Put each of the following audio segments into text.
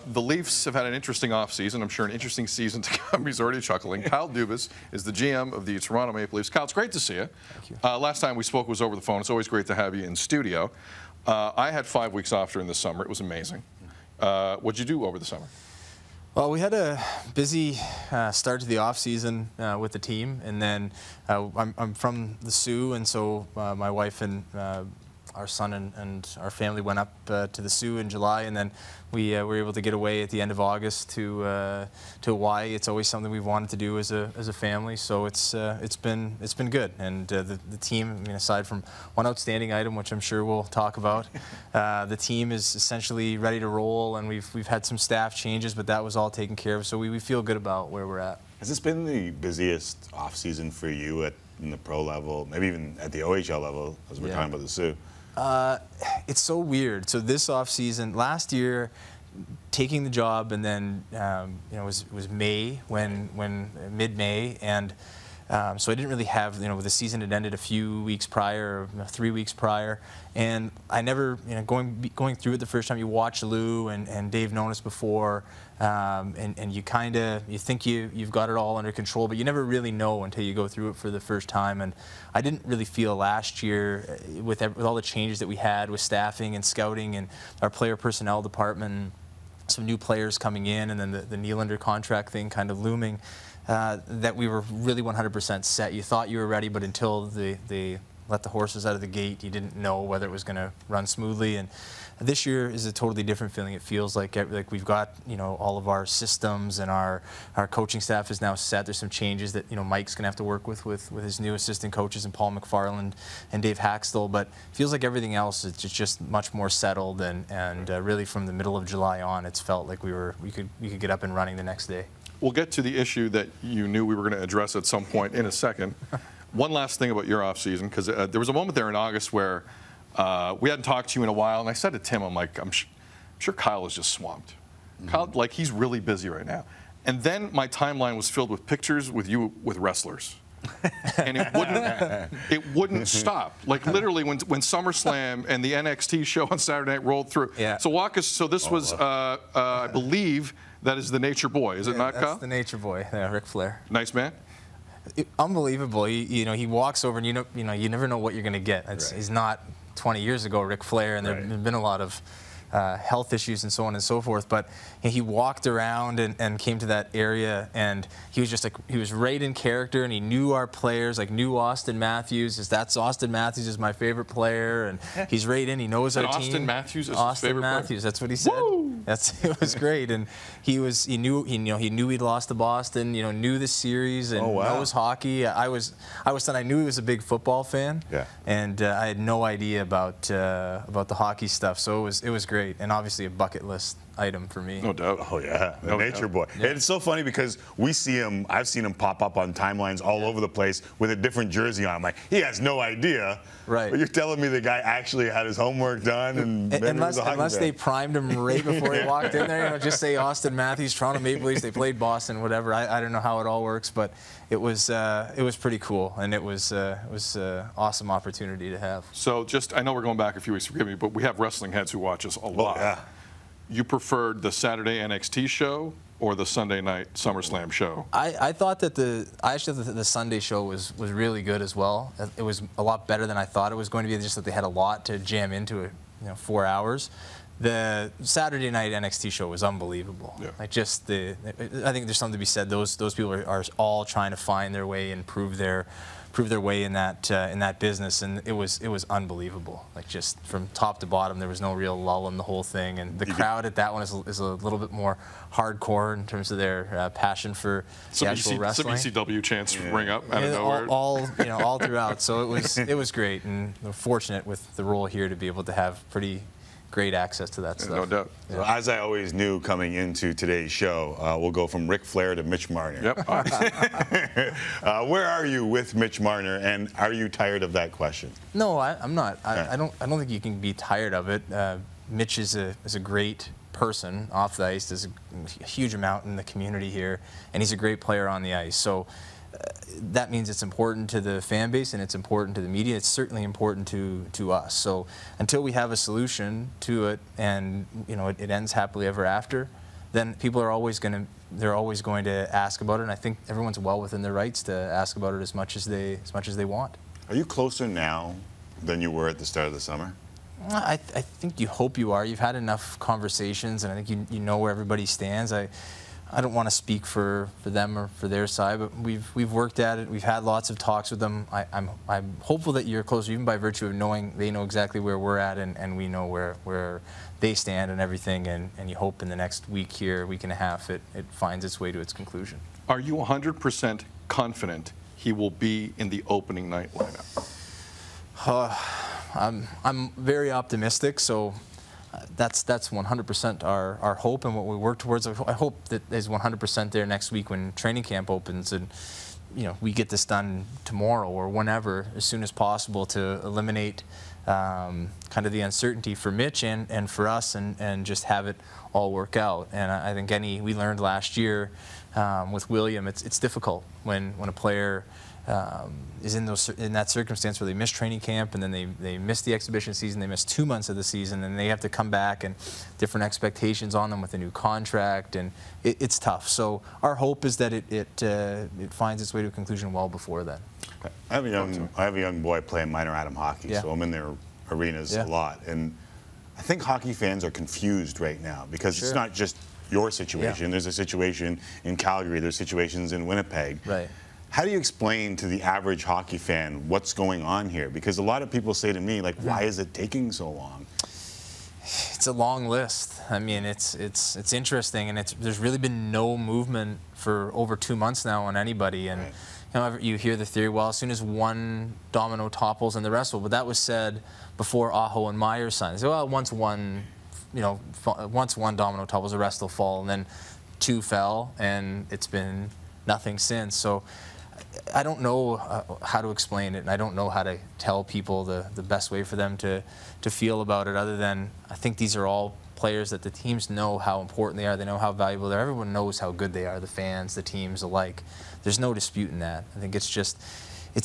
The Leafs have had an interesting offseason. I'm sure an interesting season to come. He's already chuckling. Kyle Dubas is the GM of the Toronto Maple Leafs. Kyle, it's great to see you. Thank you. Last time we spoke was over the phone. It's always great to have you in studio. I had 5 weeks off during the summer. It was amazing. What'd you do over the summer? Well, we had a busy start to the offseason with the team, and then I'm from the Soo, and so my wife and our son and our family went up to the Soo in July, and then we were able to get away at the end of August to Hawaii. It's always something we've wanted to do as a family, so it's been good. And the team, I mean, aside from one outstanding item, which I'm sure we'll talk about, the team is essentially ready to roll, and we've had some staff changes, but that was all taken care of. So we feel good about where we're at. Has this been the busiest off-season for you in the pro level, maybe even at the OHL level, as we're talking about the Soo? It's so weird. So this off-season, last year, taking the job, and then it was May mid-May, and so I didn't really have, the season had ended a few weeks prior, 3 weeks prior, and I never, going through it the first time, you watch Lou and Dave known us before, and you think you've got it all under control, but you never really know until you go through it for the first time. And I didn't really feel last year with all the changes that we had with staffing and scouting and our player personnel department, some new players coming in, and then the Nylander contract thing kind of looming, that we were really 100% set. You thought you were ready, but until they let the horses out of the gate, you didn't know whether it was going to run smoothly. And this year is a totally different feeling. It feels like we've got all of our systems, and our coaching staff is now set. There's some changes that Mike's going to have to work with his new assistant coaches and Paul McFarland and Dave Haxtell. But it feels like everything else is just much more settled, and really from the middle of July on, it's felt like we could get up and running the next day. We'll get to the issue that you knew we were going to address at some point in a second. One last thing about your offseason, because there was a moment there in August where we hadn't talked to you in a while, and I said to Tim, I'm like, I'm sure Kyle is just swamped. Kyle, like, he's really busy right now. And then my timeline was filled with pictures with you with wrestlers. And it wouldn't stop. Like, literally, when SummerSlam and the NXT show on Saturday night rolled through. Yeah. So walk us. So this was, I believe, that is the Nature Boy. Is it not, Kyle? That's the Nature Boy. Yeah, Ric Flair. Nice man. Unbelievable. He walks over, and you never know what you're going to get. He's not 20 years ago Ric Flair, and there have been a lot of health issues and so on and so forth, but he walked around and came to that area, and he was just like, he was right in character, and he knew our players, like knew Austin Matthews. That's Austin Matthews is my favorite player, and he's right in. He knows our team. Austin Matthews is Austin his favorite Matthews. player? That's what he said. Woo! It was great, and he knew he'd lost to Boston. Knew the series and knows hockey. I knew he was a big football fan. Yeah. And I had no idea about the hockey stuff. So it was great, and obviously a bucket list item for me. No doubt. Oh yeah, the Nature Boy. Yeah. And it's so funny because we see him. I've seen him pop up on timelines all over the place with a different jersey on. I'm like, he has no idea. Right. But you're telling me the guy actually had his homework done, and unless they primed him right before he walked in there, just say Austin Matthews, Toronto Maple Leafs, they played Boston, whatever. I don't know how it all works, but it was pretty cool, and it was an awesome opportunity to have. So I know we're going back a few weeks, forgive me, but we have wrestling heads who watch us a lot. Yeah. You preferred the Saturday NXT show or the Sunday night SummerSlam show? I thought that I actually thought that the Sunday show was really good as well. It was a lot better than I thought it was going to be, just that they had a lot to jam into it, 4 hours. The Saturday night NXT show was unbelievable. Yeah. Like, just I think there's something to be said. Those people are all trying to find their way and prove their way in that business, and it was unbelievable. Like, just from top to bottom, there was no real lull in the whole thing, and the crowd at that one is a little bit more hardcore in terms of their passion for the actual wrestling. Some ECW chants ring up out of nowhere. All throughout. So it was great, and we're fortunate with the role here to be able to have pretty great access to that stuff. No doubt. So, as I always knew coming into today's show, we'll go from Ric Flair to Mitch Marner. Yep. Where are you with Mitch Marner, and are you tired of that question? No, I'm not. I don't think you can be tired of it. Mitch is a great person off the ice. There's a huge amount in the community here, and he's a great player on the ice. So that means it's important to the fan base and it's important to the media. It's certainly important to us. So until we have a solution to it, and it ends happily ever after, then people are always going to ask about it, and I think everyone's well within their rights to ask about it as much as they want. Are you closer now than you were at the start of the summer? I think you hope you are. You've had enough conversations, and I think you know where everybody stands. I don't want to speak for them or for their side, but we've worked at it. We've had lots of talks with them. I'm hopeful that you're closer, even by virtue of knowing they know exactly where we're at, and we know where they stand and everything. And you hope in the next week here, week and a half, it finds its way to its conclusion. Are you 100% confident he will be in the opening night lineup? I'm very optimistic, so that's 100% our hope and what we work towards. I hope that is 100% there next week when training camp opens, and we get this done tomorrow or whenever, as soon as possible, to eliminate kind of the uncertainty for Mitch and for us, and just have it all work out. And I think we learned last year with William, it's difficult when a player is in that circumstance where they miss training camp, and then they miss the exhibition season, they miss 2 months of the season, and they have to come back, and different expectations on them with a new contract, and it's tough. So our hope is that it finds its way to a conclusion well before then. I have a young boy playing minor atom hockey, Yeah. so I'm in their arenas a lot, and I think hockey fans are confused right now because Sure. it's not just your situation. Yeah. There's a situation in Calgary. There's situations in Winnipeg. Right. How do you explain to the average hockey fan what's going on here? Because a lot of people say to me, like, why is it taking so long? It's a long list. I mean, it's interesting, and there's really been no movement for over 2 months now on anybody. And Right. you hear the theory, well, as soon as one domino topples, and the rest will. But that was said before Aho and Myers signed. So, well, once one domino topples, the rest will fall, and then 2 fell, and it's been nothing since. So I don't know how to explain it, and I don't know how to tell people the best way for them to feel about it, other than I think these are all players that the teams know how important they are. They know how valuable they are. Everyone knows how good they are, the fans, the teams alike. There's no dispute in that. I think it's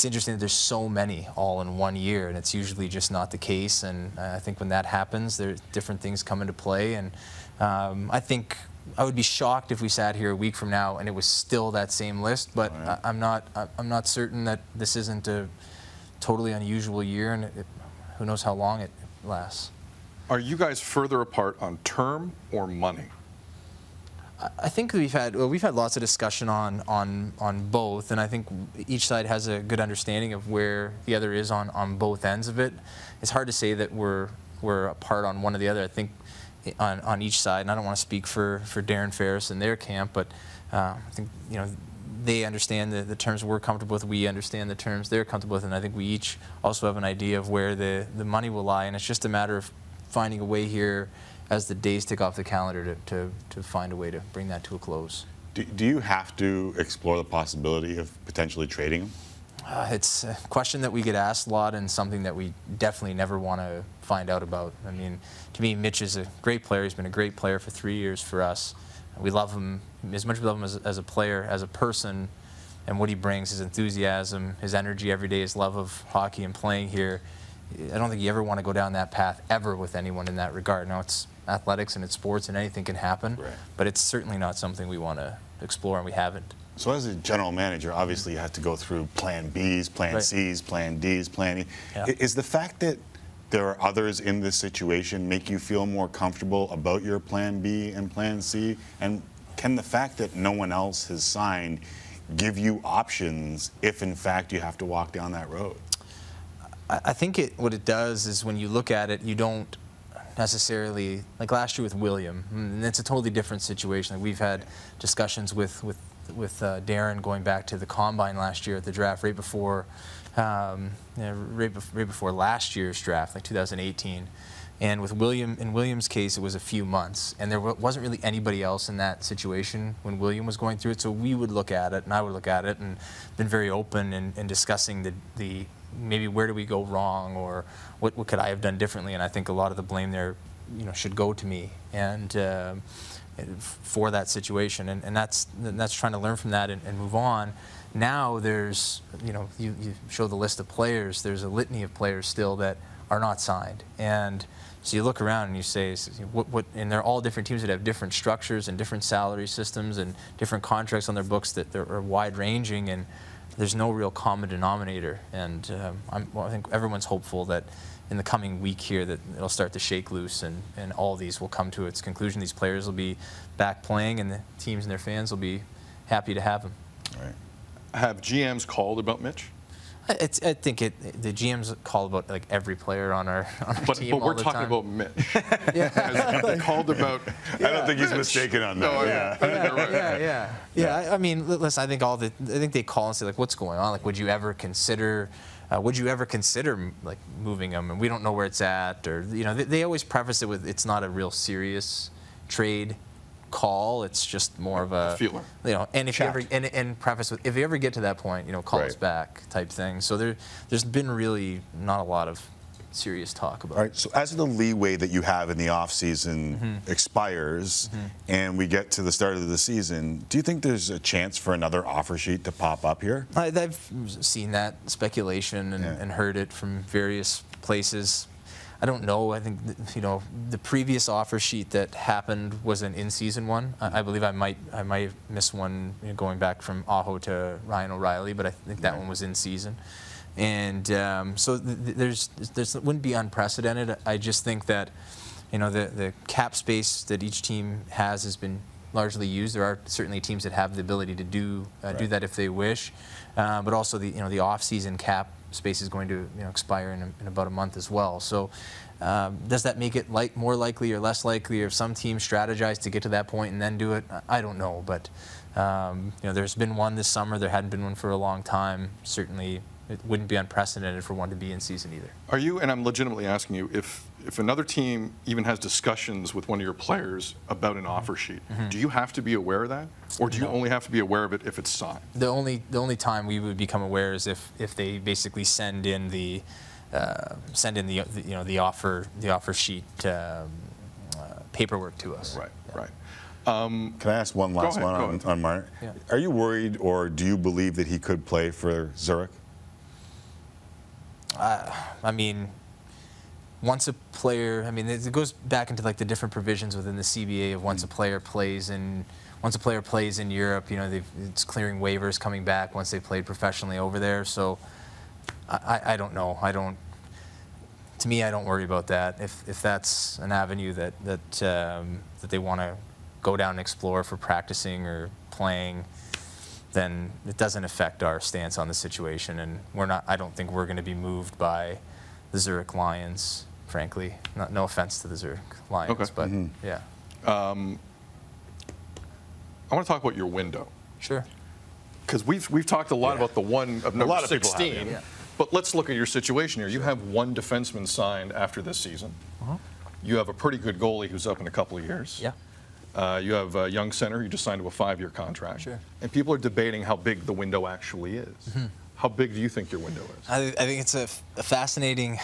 interesting that there's so many all in 1 year, and it's usually just not the case. And I think when that happens, different things come into play. And I think I would be shocked if we sat here a week from now and it was still that same list. But I'm not certain that this isn't a totally unusual year, and who knows how long it lasts. Are you guys further apart on term or money? I think we've had lots of discussion on both, and I think each side has a good understanding of where the other is on both ends of it. It's hard to say that we're apart on one or the other. I think on each side, and I don't want to speak for Darren Ferris and their camp, but I think they understand the terms we're comfortable with. We understand the terms they're comfortable with, and I think we each also have an idea of where the money will lie, and it's just a matter of finding a way here as the days tick off the calendar to find a way to bring that to a close. Do you have to explore the possibility of potentially trading him? It's a question that we get asked a lot, and something that we definitely never want to find out about. I mean, to me, Mitch is a great player. He's been a great player for 3 years for us. We love him as much as we love him as a player, as a person, and what he brings, his enthusiasm, his energy every day, his love of hockey and playing here. I don't think you ever want to go down that path ever with anyone in that regard. Now, it's athletics and it's sports, and anything can happen, Right. but it's certainly not something we want to explore, and we haven't. So as a general manager, obviously you have to go through plan Bs, plan Right. Cs, plan Ds, plan E. Yeah. Is the fact that there are others in this situation make you feel more comfortable about your plan B and plan C? And can the fact that no one else has signed give you options if in fact you have to walk down that road? I think what it does is when you look at it, you don't necessarily, like last year with William, and it's a totally different situation. Like we've had discussions with Darren going back to the combine last year at the draft, right before last year's draft, like 2018. And with William, in William's case, it was a few months, and there wasn't really anybody else in that situation when William was going through it. So we would look at it, and I would look at it, and been very open in discussing the maybe where do we go wrong, or what could I have done differently. And I think a lot of the blame there, should go to me and for that situation. And that's trying to learn from that and move on. Now there's, you show the list of players. There's a litany of players still that are not signed, and So you look around and you say, and they're all different teams that have different structures and different salary systems and different contracts on their books that are wide-ranging, and there's no real common denominator. And I think everyone's hopeful that in the coming week here that it'll start to shake loose, and all these will come to its conclusion. These players will be back playing, and the teams and their fans will be happy to have them. Right. Have GMs called about Mitch? I think the GMs call about like every player on our team. But all we're the talking time. about Mitch. Has called about. I don't think he's mistaken on that. No, yeah. I think you're right. Yeah. I mean, listen. I think they call and say like, "What's going on? Like, would you ever consider like moving him?" And we don't know where it's at, or they always preface it with it's not a real serious trade call. It's just more of a feeler. And if you ever and preface with if you ever get to that point, call us back type thing. So there's been really not a lot of serious talk about. All right. So as the leeway that you have in the off season expires, and we get to the start of the season, do you think there's a chance for another offer sheet to pop up here? I've seen that speculation and heard it from various places. I don't know. I think the previous offer sheet that happened was an in-season one. I believe I might have missed one going back from Aho to Ryan O'Reilly, but I think that one was in season. And so there's wouldn't be unprecedented. I just think that the cap space that each team has been largely used. There are certainly teams that have the ability to do that if they wish, but also the off-season cap space is going to expire in about a month as well. So does that make it more likely or less likely, or if some teams strategize to get to that point and then do it? I don't know, but there's been one this summer. There hadn't been one for a long time. Certainly it wouldn't be unprecedented for one to be in season either. Are you, and I'm legitimately asking you, if another team even has discussions with one of your players about an offer sheet, do you have to be aware of that, or do you only have to be aware of it if it's signed? The only time we would become aware is if they basically send in the offer sheet paperwork to us. Right. Yeah. Right. Can I ask one last one on Marner? Yeah. Are you worried, or do you believe that he could play for Zurich? I mean, once a player, it goes back into like the different provisions within the CBA of once a player plays in Europe, it's clearing waivers coming back once they played professionally over there. So I don't know. To me, I don't worry about that. If that's an avenue that they want to go down and explore for practicing or playing, then it doesn't affect our stance on the situation, and I don't think we're going to be moved by the Zurich Lions, frankly. No offense to the Zurich Lions, but yeah. I want to talk about your window. Sure. Because we've talked a lot about the one of number 16. But let's look at your situation here. You have one defenseman signed after this season. You have a pretty good goalie who's up in a couple of years. Yeah. You have a young center who just signed to a 5-year contract. Sure. And people are debating how big the window actually is. How big do you think your window is? I think it's a fascinating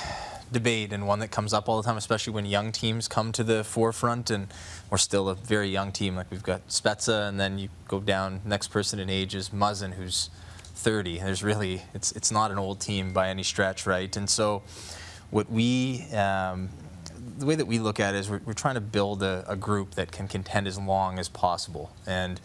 debate, and one that comes up all the time, especially when young teams come to the forefront, and we're still a very young team. Like we've got Spezza, and then you go down, next person in age is Muzzin, who's 30. There's really, it's not an old team by any stretch, right? And so what the way that we look at it is we're trying to build a group that can contend as long as possible. And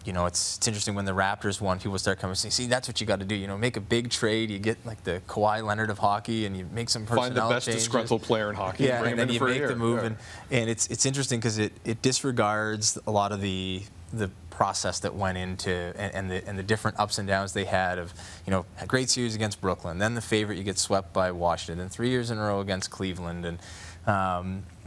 it's interesting when the Raptors won, people start coming and saying, see, that's what you got to do. Make a big trade. You get like the Kawhi Leonard of hockey, and you make some personnel changes. Find the best disgruntled player in hockey. Yeah, and then you make the move. Yeah. And it's interesting because it disregards a lot of the process that went into and the different ups and downs they had of a great series against Brooklyn, then the favorite, you get swept by Washington, then 3 years in a row against Cleveland, and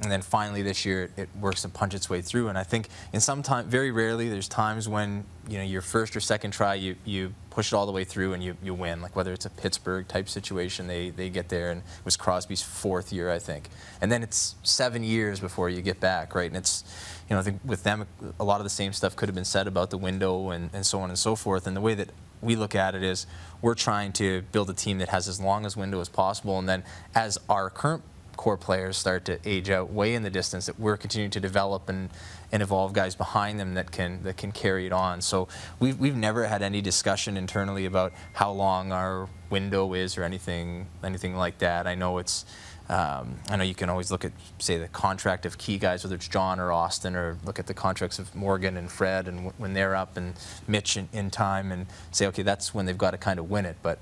then finally this year it works to punch its way through. And I think very rarely, there's times when your first or second try you push it all the way through and you win, like whether it's a Pittsburgh type situation, they get there, and it was Crosby's 4th year, I think, and then it's 7 years before you get back, right? And it's I think with them a lot of the same stuff could have been said about the window and so on and so forth. And the way that we look at it is we're trying to build a team that has as long as window as possible, and then as our current core players start to age out way in the distance, that we're continuing to develop and evolve guys behind them that can carry it on. So we've never had any discussion internally about how long our window is or anything like that. I know it's I know you can always look at, say, the contract of key guys, whether it's John or Austin, or look at the contracts of Morgan and Fred, and when they're up, and Mitch in time, and say, okay, that's when they've got to kind of win it. But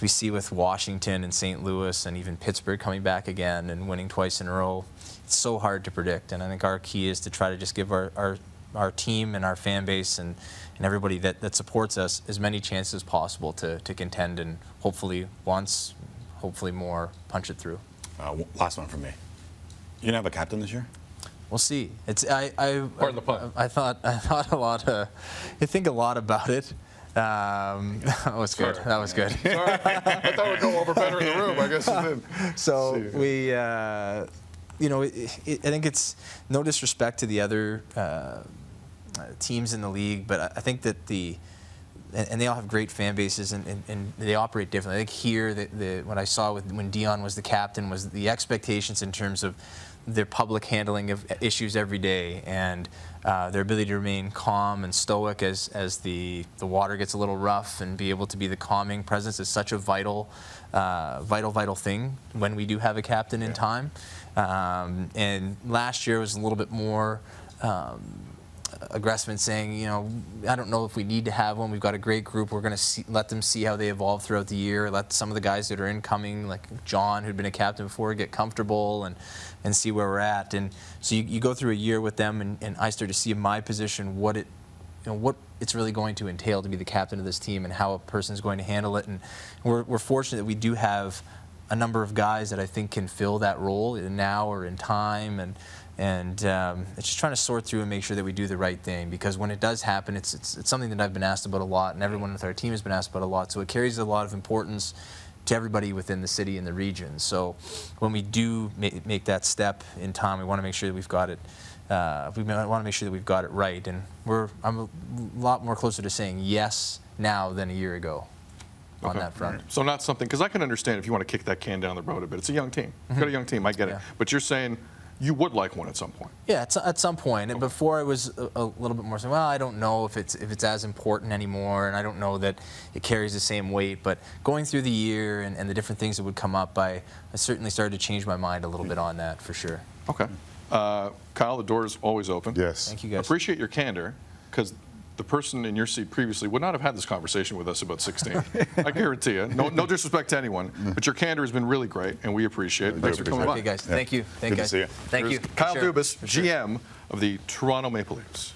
we see with Washington and St. Louis and even Pittsburgh coming back again and winning twice in a row, it's so hard to predict. And I think our key is to try to just give our team and our fan base and everybody that supports us as many chances as possible to contend, and hopefully once, hopefully more, punch it through. Last one from me. You gonna have a captain this year? We'll see. It's Pardon the pun. I thought a lot. I think a lot about it. That was good. Sorry. That was good. Sorry. I thought we'd go over better in the room. I guess it did. So we, you know, I think it's no disrespect to the other teams in the league, but I think that and they all have great fan bases, and they operate differently. I think here, what I saw when Dion was the captain was the expectations in terms of their public handling of issues every day, and their ability to remain calm and stoic as the water gets a little rough, and be able to be the calming presence is such a vital thing when we do have a captain in time. And last year was a little bit more aggressive in saying, you know, I don't know if we need to have one. We've got a great group. We're going to let them see how they evolve throughout the year. Let some of the guys that are incoming, like John, who'd been a captain before, get comfortable and see where we're at. And so you go through a year with them, and I start to see in my position what it's really going to entail to be the captain of this team and how a person's going to handle it. And we're fortunate that we do have a number of guys that I think can fill that role now or in time, and it's just trying to sort through and make sure that we do the right thing, because when it does happen, it's something that I've been asked about a lot, and everyone with our team has been asked about a lot, so it carries a lot of importance to everybody within the city and the region. So when we do make that step in time, we want to make sure that we've got it. We want to make sure that we've got it right, and I'm a lot more closer to saying yes now than a year ago on that front. So not something, because I can understand if you want to kick that can down the road a bit. It's a young team. You've got a young team. I get it. But you're saying you would like one at some point. Yeah, at some point. And before, I was a little bit more saying, well, I don't know if it's as important anymore, and I don't know that it carries the same weight. But going through the year and the different things that would come up, I certainly started to change my mind a little bit on that, for sure. Okay. Kyle, the door is always open. Yes. Thank you, guys. Appreciate your candor, because the person in your seat previously would not have had this conversation with us about 16. I guarantee you. No disrespect to anyone, but your candor has been really great, and we appreciate it. Thanks for coming by. Okay, guys. Thank you. Thank you, guys. to see you. Thank you. Kyle For sure. Dubas, For sure. GM of the Toronto Maple Leafs.